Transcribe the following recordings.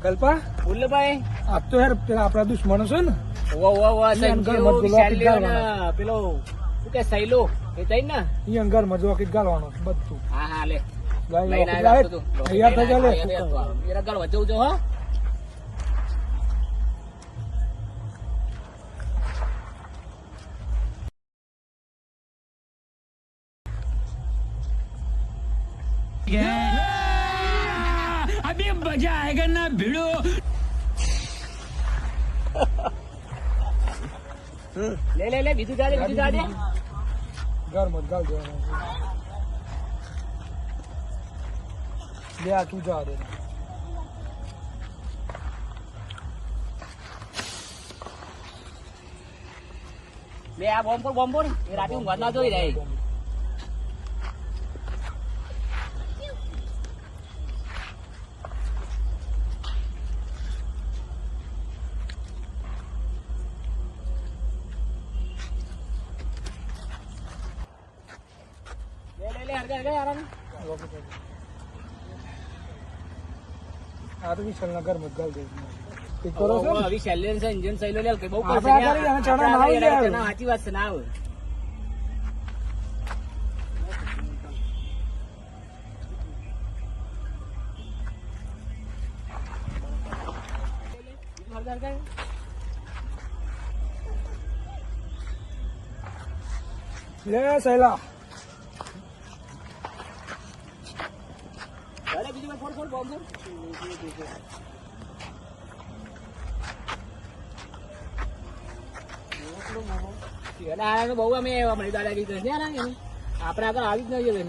કલ્પા બોલ ભાઈ. આ તો યાર પેલા આપણા દુશ્મનો છે ને પેલો શું કે સૈલો એ તઈ ને ઈ અંગર મજવાકી ગાલવાનો બધું. હા હા લે તૈયાર થઈ જા લે. એરા ગળ વચો જો હા. अभी मजा आएगा ना भिड़ो. લે લે લે બીજું જાડે ઘર મત ગાલ દેવાનો લે આ તું જા દે. લે આ બોમ્બ પર એ રાતે ઊંઘવા ના જોઈ રહી. આ તો વિશાલ ના ઘર મત ગાલ દે. કરો છો હવે શૈલેન્દ્ર છે ઇન્જન સૈલો લે કે બહુ આપણા ઘરે એને ચણા ના આવી જાય. સાચી વાત છે ના આવે. લે સૈલા બીજું ફોડ બોમ્બ બહુ અમે મળી દાદાગીરી કરી આપણે આગળ આવી જ નહીં જઈએ.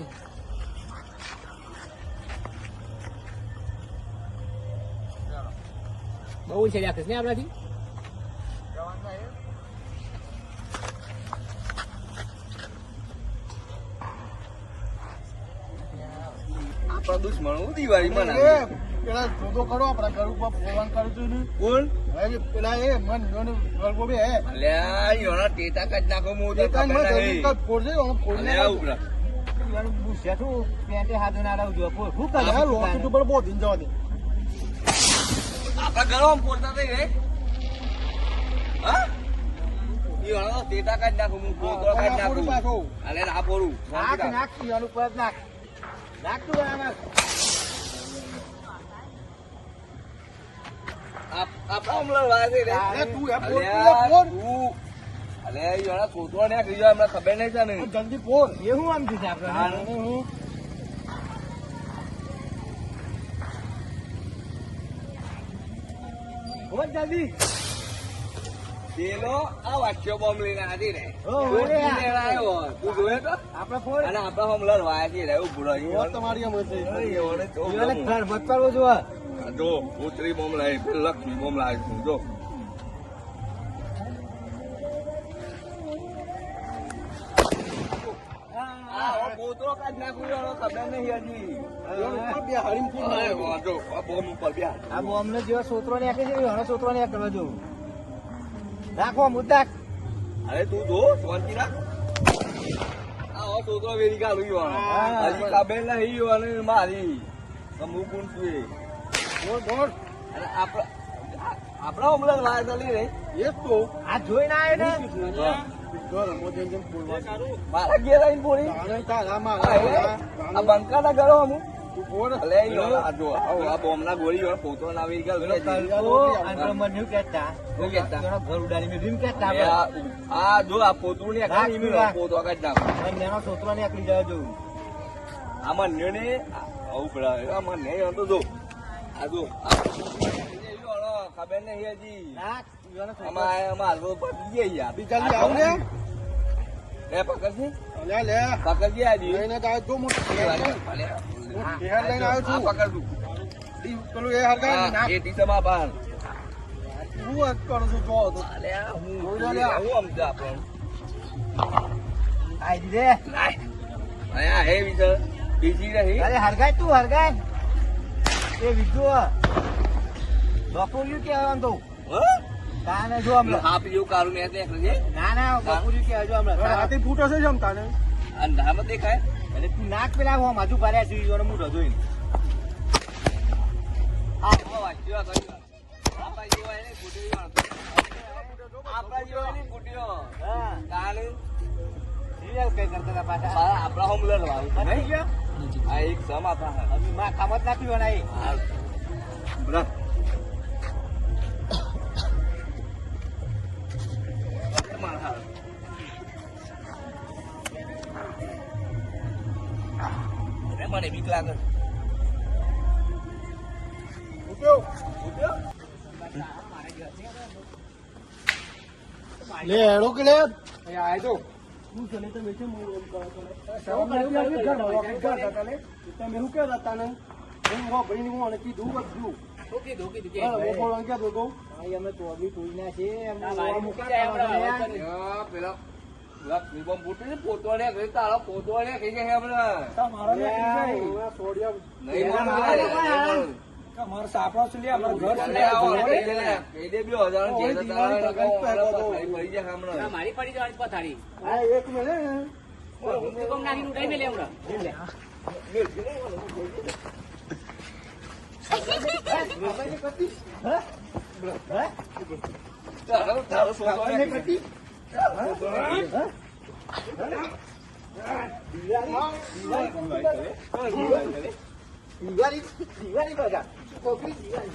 બહુ છે રાખીશ ને આપણાથી. આપણા દુશ્મનો દિવાળી બનાવે. પેલા જોતો કરો આપણા ઘર ઉપર ફોન કરતું ને કોણ? પેલા એ મન ગરબો બે હે અલ્યા યોના ટેટા કાઢ નાખો મોજે ખબર નહીં. ફોડજે અલ્યા ઉપરા આપણા ઘરમાં ફોડતા થઈ રે. હા યોના ટેટા કાઢ નાખો હું કોતરો કાઢ નાખું. અલે ના પોરું આપણા હમણાં વાગે રે. અલે યોના કોતરો ને ખબર નહીં છે ને. જલ્દી ફોડ. એ હું આમ થયું છે આપણે જલ્દી પેલો આ વાક્યો બોમ્બ લઈને આવી રે. આવ્યો તું જોયે તો આપડે ફોડ અને આપણા હમણાં વાયા છે રે ઉભરો. તમારી ઘર મત પાડવો જોવા. જો ઉતરી બોમ્બ લાવી પેલો લક્ષ્મી બોમ્બ લાવી છું જો. કોતરો કાઢ નાખું ખબર નહીં હજી. જો આ બોમ્બ ઉપર બે આ બોમ્બ ને જેવા સોતરો ને આખે છે એનો સોતરો ને કરવા જોવું. રાખો મુદ્દા. અરે તું જો શાંતિ રાખ. આ છોકરો વેરી ગાલું હજી ખબર નહીં અને મારી હું કોણ છું એ. અને આપણા હમણાં વાર ચાલી રહી એ તો આ જોઈને આવ્યો ને મારા ઘેર આવીને પોળી આ બંકાના ઘરો અમુક આ બોમ્બ ના ગોળી પોતો ના આવી ઘર ઉડાડી આ જો આ પોતું ને પોતો કાઢ નાખો સોતરો ને આકલી જવા જોવું. આમાં ને આવું પડે આમાં નહીં તો જો આ જો ખબર નહીં હજી અમારો પકડી ગયા લે પકડજી પકડજી આ દી લઈને આવ્યો છું પકડું પેલું એ હરગાય એ ટીચરમાં બાર હું વાત કરું છું જો હું સમજ આપણે આઈ દે અહીંયા હે વિચાર બીજી રહી. અરે હરગાય તું હરગાય એ વિજુ બપોર્યું કે આવવાનું તો તાને જો હમણાં હાફ જેવું કાળું મેં દેખાય છે. ના ના બપોર્યું કે આવજો હમણાં રાતે ફૂટો છે જમતા ને અંધારામાં દેખાય. અરે તું નાક પેલા હું માજુ ભર્યા છું મોઢો જોઈને આ વાંચ્યું આપણા જેવા નહીં ફૂટ્યો. હા તાણે સિરિયલ કઈ કરતા હતા પાછા સારા આપણા હોમ લડવાનું છે, પતી નહીં? ગયો આ એક સમ આપણા છે. હવે માં કામત નાખ્યું હોય ને હા. બરાબર. મારા. અરે મને બીક લાગે. ઉઠ્યો. ઉઠ્યો? લે હેડો કે લે આય તો શું છે ને તમે કેમ એમ કરો છો ને? સવારમાં એવું લાગ્યું ઘરમાં રોકેટ કરતા હતા ને. તમે શું કહેતા હતા ને? હું ભાઈને હું આને કીધું બધું. હા, હું બોલવાનું કહેતો હતો. ભાઈ અમે તો બી ટોઈ ના છે એમને ના, મારી જોવા મૂકી મૂકતા જાય હતા હમણાં. ને. પેલા ફિલ્મ ફૂટી ને પોતવાને કહી તારો પોતવાને કહી ગયા હમણાં. તમારા ને કઈ જાય. ઓલા છોડ્યા. નહીં એના મળે, મારા નહીં લોકો મળે. તમારા સાપડા છે લે અમારા ઘર છે ચાલે લે. આવો, જોવા કહી દે. દે ને. કહી દે 2000 ઓય, જે દિવાળી તારા તરત પહેરો તો. પડી જાય હમણાં. મારી પડી જવાની પથારી હા, એક મિનિટ. ભૂકંપ નાખીને ઉડાઈ મેલે હમણાં તારો પોતવાને કહી. દિવાળી દિવાળી બજાર કોકરી દિવાળી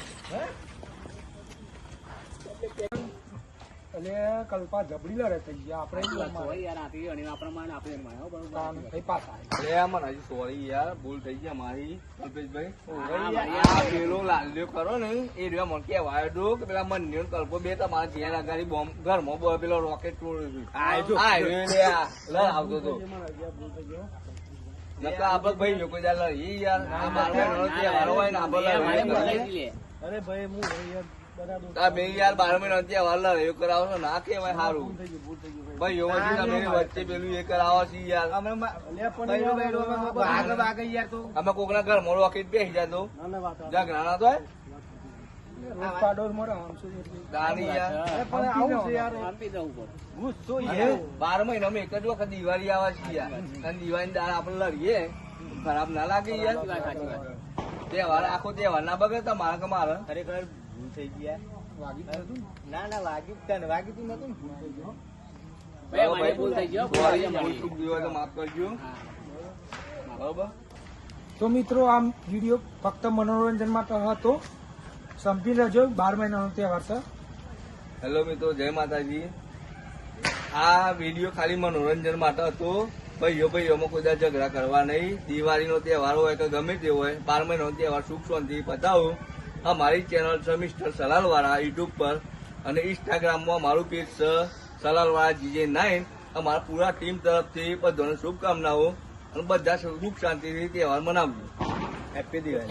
એટલે કલ્પા જબડી લડે થઈ ગયા આપણે સોરી યાર આપી અને આપણા માન આપણે એમ માનો બરોબર કઈ પાછા અરે આમાં હજી સોરી યાર ભૂલ થઈ ગયા મારી કલ્પેશભાઈ. હા, મારી આ પેલો લાલ્યો ખરો ને એ રહ્યો મને કહેવાય દો કે પેલા મન્યો ને કલ્પો બે તમારા ઘેર અગાડી બોમ્બ ઘરમાં પેલો રોકેટ તોડ્યું હતું. આ રહ્યો લે આ. લે આવતો તો નકા આપણે ભાઈ લોકો યાર લડી યાર આ બારમા તહેવાર હોય ને આપણે લડીએ. અરે ભાઈ હું યાર બધા દોસ્ત આ બે યાર 12 મહિના તહેવાર લડ્યો કરાવો છો ના કહેવાય સારું ભૂલ થઈ ગઈ, ભૂલ થઈ ગઈ ભાઈ. ભાઈ યોવાથી તમે વચ્ચે પેલું એ કરાવો છો યાર. લે પણ ભાગ ભાગ યાર તો અમે કોકના ઘરમાં રોકેટ બેસી જાતો ના, ના, વાત આવે. ઝઘડા તો રોજ પાડોશમાં રહેવાનું છે એટલે. દાની યાર. અરે પણ આવું છે યાર. આપી દઉં ઉપર ગુસ્સો અને યાર 12 મહિનામાં એક જ વખત દિવાળી આવે છે યાર. અને દિવાળી દાળ આપણે લડીએ ખરાબ ના લાગે યાર. સાચી વાત. તહેવાર આખો તહેવાર ના બગડે તમારે કે મારે. ખરેખર ભૂલ થઈ ગયા વાગી જ નતું ને? ના ના વાગ્યું તને વાગ્યું તું નતું ને ભૂલ થઈ ગયો ભાઈ મારી ભૂલ થઈ ગયો સોરી, ભૂલ ચૂક ગઈ હોય તો માફ કરજો. બરોબર. તો મિત્રો આ વિડીયો ફક્ત મનોરંજન માટે હતો. સમજી લેજો 12 મહિનાનો તહેવાર છે. હેલો મિત્રો, જય માતાજી. આ વિડીયો ખાલી મનોરંજન માટે હતો. ભાઈઓમાં કોઈ દા ઝઘડા કરવા નહીં. દિવાળીનો તહેવાર હોય કે ગમે તે હોય 12 મહિનાનો તહેવાર સુખ શાંતિ પતાવું. અમારી ચેનલ છે મિસ્ટર સલાલવાળા યુટ્યુબ પર અને ઇન્સ્ટાગ્રામમાં મારું પેજ છે સલાલવાળા GJ9. અમારા પૂરા ટીમ તરફથી બધાને શુભકામનાઓ અને બધા સુખ શાંતિથી તહેવાર મનાવજો. હેપી દિવાળી.